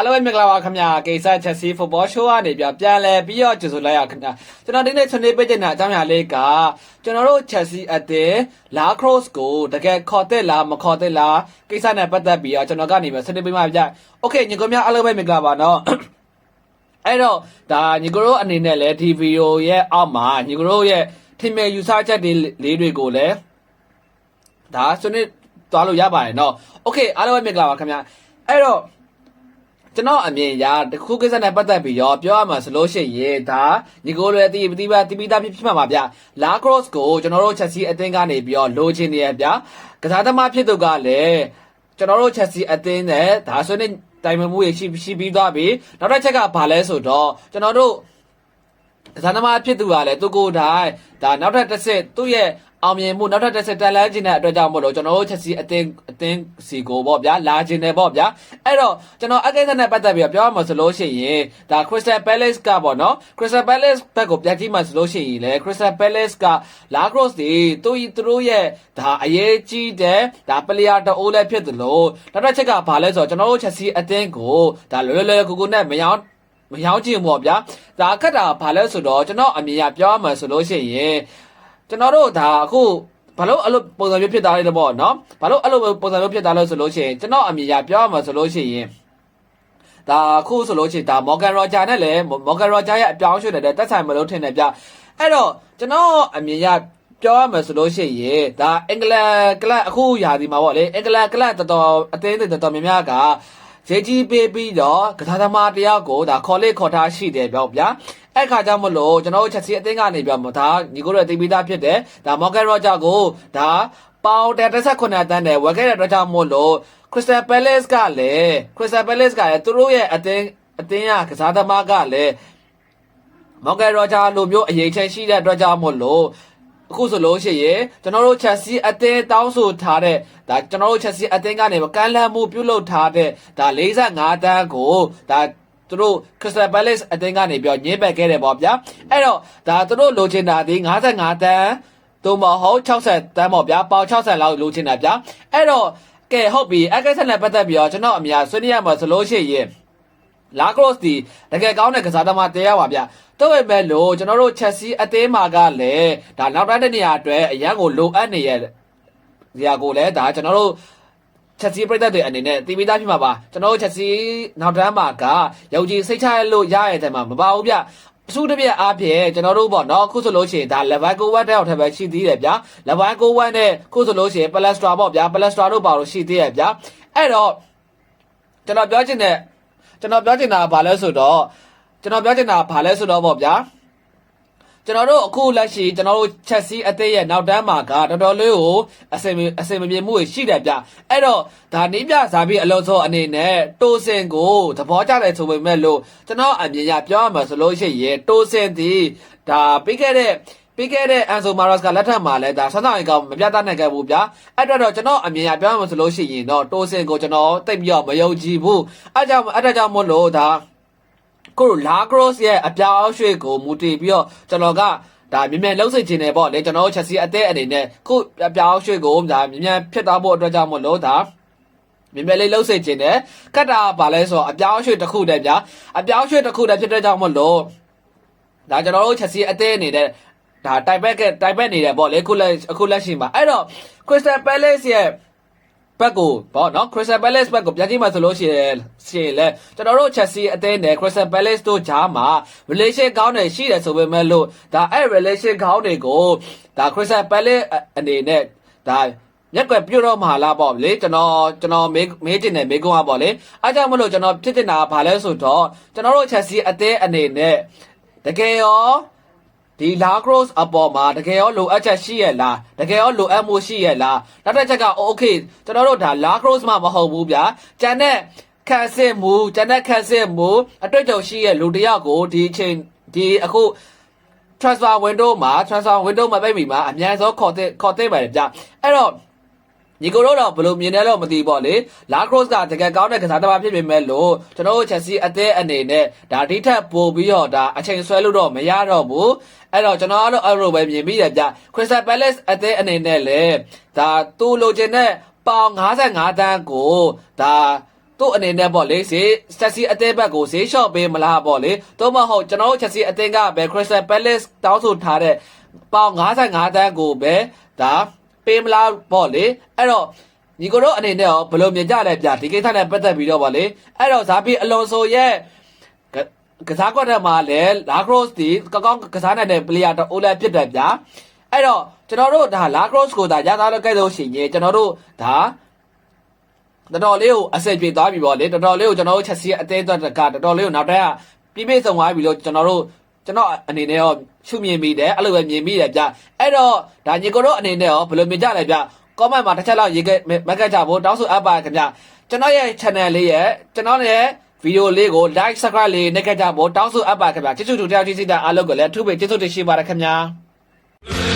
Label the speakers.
Speaker 1: အားလုံးပဲမင်္ဂလာပါခင်ဗျာကိစ္စချက်စီဖုတ်ဘောရှိုးကနေပြန်လဲပြီးတော့ကြိုဆိုလိုက်ရခင်ဗျာကျွန်တော်ဒီနေ့ဆွေးနွေးပေးချင်တဲ့အကြောင်းအရာလေးကကျွန်တော်တို့ချက်စီအတင်းလာခရော့စ်ကိုတကယ်ခေါ်တဲ့လားမခေါ်တဲ့လားကိစ္စနဲ့ပတ်သက်ပြီးတော့ကျွန်တော်ကနေဆွေးနွေးပေးမှာဗျာโอเคညီကိုများအားလုံးပဲမင်္ဂလာပါနော်အဲ့တော့ဒါညီကိုတို့အနေနဲ့လည်းဒီဗီဒီယိုရဲ့အောက်မှာညီကိုတို့ရဲ့ထင်မြင်ယူဆချက်တွေလေးတွေကိုလည်းဒါဆွေးနွေးသွားလို့ရပါတယ်နော်โอเคအားလုံးပဲမင်္ဂလာပါခင်ဗျာအဲ့တော့ကျွန်တော်အမြင်အရတခုကိစ္စနဲ့ပတ်သက်ပြီးတော့ပြောရမှာဆိုလို့ရှိရင်ဒါညီကိုတွေတီးပြီးသားဖြစ်မှာပါဗျလာခရော့စ်ကိုကျွန်တော်တို့ချက်စီအသင်းကနေပြီးတော့လိုချင်နေရဗျကစားသမားဖြစ်သူကလည်းကျွန်တော်တို့ချက်စီအသင်းနဲ့ဒါဆိုရင်တိုင်ပင်မှုရရှိပြီးသွားပြီနောက်တစ်ချက်ကဘာလဲဆိုတော့ကျွန်တော်တို့ကစားသမားဖြစ်သူကလည်းသူကိုယ်တိုင်ဒါနောက်ထပ်တစ်ဆင့်သူ့ရဲ့အောင်မြင်မှုနောက်ထပ်တစ်ဆင့်တက်လှမ်းခြင်းတဲ့အတွက်ကြောင့်မို့လို့ကျွန်တော်တို့ချက်စီအတင်းစီကိုပေါ့ဗျာလာခြင်းတယ်ပေါ့ဗျာအဲ့တော့ကျွန်တော်အကိစ္စနဲ့ပတ်သက်ပြီးပြောရမှာဆိုလို့ရှိရင်ဒါ Crystal Palace ကပေါ့နော် Crystal Palace ဘက်ကိုပြန်ကြည့်မှဆိုလို့ရှိရင်လေ Crystal Palace က La Crosse တွေသူတို့ရဲ့ဒါအရေးကြီးတဲ့ဒါ player တအိုးလည်းဖြစ်သလိုနောက်တစ်ချက်ကဘာလဲဆိုတော့ကျွန်တော်တို့ချက်စီအတင်းကိုဒါလွယ်ကူနဲ့မရောကြည့်ဘူးပေါ့ဗျာဒါခက်တာဘာလဲဆိုတော့ကျွန်တော်အမြင်ရပြောရမှာဆိုလို့ရှိရင်ကျွန်တော်တို့ဒါအခုဘာလို့အဲ့လိုပုံစံမျိုးဖြစ်တာလဲပေါ့နော်ဘာလို့အဲ့လိုပုံစံမျိုးဖြစ်တာလဲဆိုလို့ရှိရင်ကျွန်တော်အမြင်ရပြောရမှာဆိုလို့ရှိရင်ဒါအခုဆိုလို့ရှိရင်ဒါ Morgan Roger နဲ့လည်း Morgan Roger ရဲ့အပြောင်းရွှေ့တဲ့တက်ဆိုင်မလို့ထင်တယ်ဗျအဲ့တော့ကျွန်တော်အမြင်ရပြောရမှာဆိုလို့ရှိရင်ဒါအင်္ဂလန်ကလပ်အခုယာဒီမှာပေါ့လေအင်္ဂလန်ကလပ်တော်အသင်းတွေတော်များများကဂျေဂျီပေးပြီးတော့ကစားသမားတယောက်ကိုဒါခေါ်ထားရှိတယ်ပြောဗျာအဲ့ခါကြောင့်မလို့ကျွန်တော်တို့ချက်စီအသင်းကနေပြောမှာဒါညီကိုတို့သိပြီးသားဖြစ်တယ်ဒါ Morgan Roger ကိုဒါပေါင်39တန်းနဲ့ဝယ်ခဲ့တဲ့အတွက်ကြောင့်မို့လို့ Crystal Palace ကလည်းသူတို့ရဲ့အသင်းရကစားသမားကလည်း Morgan Roger လိုမျိုးအရေးချင်းရှိတဲ့အတွက်ကြောင့်မို့လို့အခုဆိုလို့ရှိရင်ကျွန်တော်တို့ချက်စီအသင်းတောင်းဆိုထားတဲ့ဒါကျွန်တော်တို့ချက်စီအသင်းကနေကမ်းလှမ်းမှုပြုလုပ်ထားတဲ့ဒါ45တန်းကိုဒါသူတို့ Crystal Palace အသင်းကနေပြောညှင်းပယ်ခဲ့တယ်ပေါ့ဗျာအဲ့တော့ဒါသူတို့လိုချင်တာဒီ55တန်းသို့မဟုတ်60တန်းပေါ့ဗျာပေါင်60လောက်လိုချင်တာဗျာအဲ့တော့ကဲဟုတ်ပြီအကဲဆက်နဲ့ပတ်သက်ပြီးတော့ကျွန်တော်အများဆွေးနွေးရမှာဆိုလို့ရှိရင်လာခရော့စ်ဒီတကယ်ကောင်းတဲ့ကစားသမားတရားပါဗျာတော့ပဲလို့ကျွန်တော်တို့ချက်စီအသင်းမှာကလည်းဒါနောက်တိုင်းတဲ့နေရာအတွက်အရန်ကိုလိုအပ်နေရဲ့နေရာကိုလည်းဒါကျွန်တော်တို့ချက်စီပြည်သက်တွေအနေနဲ့တီးပြီးသားဖြစ်မှာပါကျွန်တော်တို့ချက်စီနောက်တန်းမှာကရုပ်ကြီးစိတ်ချရလို့ရရဲ့တဲ့မှာမပါဘူးဗျအစုတပြက်အားဖြင့်ကျွန်တော်တို့ပေါ့နော်ခုဆိုလို့ရှိရင်ဒါ level 1တဲ့အောက်ထပ်ပဲရှိသေးတယ်ဗျာ level 1နဲ့ခုဆိုလို့ရှိရင် Plastra ပေါ့ဗျာ Plastra တို့ပါလို့ရှိသေးရဲ့ဗျာအဲ့တော့ကျွန်တော်ပြောချင်တာဘာလဲဆိုတော့ပေါ့ဗျာကျွန်တော်တို့အခုလက်ရှိကျွန်တော်တို့ချက်စီအသေးရဲ့နောက်တန်းမှာကတော်တော်လေးကိုအစင်မပြေမှုရှိတယ်ဗျအဲ့တော့ဒါနည်းပြစာပြီးအလုံးစုံအနေနဲ့တိုးစင်ကိုသဘောကျတယ်ဆိုပေမဲ့လို့ကျွန်တော်အမြင်ရပြောရမှာဆိုလို့ရှိရင်တိုးစင်ဒီဒါပြီးခဲ့တဲ့အန်ဆိုမာရော့စ်ကလက်ထက်မှာလဲဒါဆန်းဆောင်ရင်ကောင်းမပြတတ်နိုင်ခဲ့ဘူးဗျာအဲ့တော့ကျွန်တော်အမြင်ရပြောရမှာဆိုလို့ရှိရင်တော့တိုးစင်ကိုကျွန်တော်တိတ်ပြီးတော့မယုံကြည်ဘူးအဲ့ဒါကြောင့်မို့လို့ဒါကိုလာခရော့စ်ရဲ့အပြောင်းရွှေ့ကိုမူတည်ပြီးတော့ကျွန်တော်ကဒါမြန်လှုပ်စိတ်ခြင်းနေပေါ့လေကျွန်တော်တို့ချက်စီအသေးအနေနဲ့ခုအပြောင်းရွှေ့ကိုဒါမြန်ဖြစ်သွားဖို့အတွက်ကြောင့်မို့လို့ဒါမြန်လေးလှုပ်စိတ်ခြင်းနဲ့ကတ်တာပါလဲဆိုတော့အပြောင်းရွှေ့တစ်ခုတည်းဗျာအပြောင်းရွှေ့တစ်ခုတည်းဖြစ်တဲ့ကြောင့်မို့လို့ဒါကျွန်တော်တို့ချက်စီအသေးအနေနဲ့ဒါတိုင်ဘက်နေတယ်ပေါ့လေအခုလက်ရှိမှာအဲ့တော့ Crystal Palace ရဲ့ဘက်ကိုပေါ့နော် Crystal Palace ဘက်ကိုပြန်ကြည့်မှဆိုလို့ရှိရင်လဲကျွန်တော်တို့ Chelsea အသင်းနဲ့ Crystal Palace တို့ကြားမှာ relation ကောင်းတယ်ရှိတယ်ဆိုပေမဲ့လို့ဒါအဲ့ relation ကောင်းတွေကိုဒါ Crystal Palace အနေနဲ့ဒါညက်ွယ်ပြုတ်တော့မှာလားပေါ့လေကျွန်တော်မေးချင်တယ်မေးခွန်းอ่ะပေါ့လေအားကြောင့်မလို့ကျွန်တော်ဖြစ်တင်တာကဘာလဲဆိုတော့ကျွန်တော်တို့ Chelsea အသင်းအနေနဲ့တကယ်ရောဒီလာခရော့စ်အပေါ်မှာတကယ်ရောလိုအပ်ချက်ရှိရဲ့လားတကယ်ရောလိုအပ်မှုရှိရဲ့လားနောက်တစ်ချက်ကโอเคကျွန်တော်တို့ဒါလာခရော့စ်မှမဟုတ်ဘူးဗျာကျန်တဲ့ခက်စစ်မှုအတွေ့အကြုံရှိရဲ့လူတယောက်ကိုဒီအချိန်ဒီအခု transfer window မှာပြိတ်ပြီမှာအများဆုံးခေါ်တဲ့ပါတယ်ဗျာအဲ့တော့ညီကိုတို့တော့ဘယ်လိုမြင်လဲလို့မသိပေါ့လေလာခရော့စ်ကတကယ်ကောင်းတဲ့ကစားသမားဖြစ်ပေမဲ့လို့ကျွန်တော်တို့ချက်စီအသင်းအနေနဲ့ဒါဒီထက်ပိုပြီးတော့ဒါအချိန်ဆွဲလို့တော့မရတော့ဘူးအဲ့တော့ကျွန်တော်အဲ့လိုပဲမြင်ပြီးတယ်ဗျ Crystal Palace အသင်းအနေနဲ့လည်းဒါသူ့လိုချင်တဲ့ပေါင်55တန်းကိုဒါသူ သူ့အနေနဲ့ပေါ့လေချက်စီအသင်းဘက်ကိုဈေးလျှော့ပေးမလားပေါ့လေသို့မဟုတ်ကျွန်တော်တို့ချက်စီအသင်းကပဲ Crystal Palace တောင်းဆိုထားတဲ့ပေါင်55တန်းကိုပဲဒါပေးမလားပေါ့လေအဲ့တော့ညီကိုတို့အနေနဲ့ရောဘယ်လိုမြင်ကြလဲဗျဒီကိစ္စနဲ့ပတ်သက်ပြီးတော့ပေါ့လေအဲ့တော့ဇာပီအလွန်ဆိုရဲ့ကစားကွက်ထဲမှာလည်းလာခရော့စ်ဒီကောင်းကစားနိုင်တဲ့ player တအိုးလည်းဖြစ်တယ်ဗျအဲ့တော့ကျွန်တော်တို့ဒါလာခရော့စ်ကိုဒါရသားလို့ကြိုက်လို့ရှိရင်ကျွန်တော်တို့ဒါတော်တော်လေးကိုအဆင်ပြေသွားပြီပေါ့လေတော်တော်လေးကိုကျွန်တော်တို့ချက်စီအသေးတော့ကတော်တော်လေးကိုနောက်တန်းကပြည့်စုံသွားပြီလို့ကျွန်တော်အနေနဲ့ရောရှုမြင်မိတယ်အဲ့လိုပဲမြင်မိတယ်ဗျအဲ့တော့ဒါညီကိုတို့အနေနဲ့ရောဘယ်လိုမြင်ကြလဲဗျ comment မှာတစ်ချက်လောက်ရေးခဲ့မကတ်ကြဖို့တောင်းဆိုအပ်ပါခင်ဗျကျွန်တော်ရဲ့ channel လေးရဲ့ကျွန်တော်ရဲ့ဗီဒီယိုလေးကို like subscribe လေးနှိပ်ခဲ့ကြဖို့တောင်းဆိုအပ်ပါခင်ဗျကျေးဇူးတူတယောက်ချင်းစီတာအားလုံးကိုလည်းအထူးပဲကျေးဇူးတင်ရှိပါတယ်ခင်ဗျာ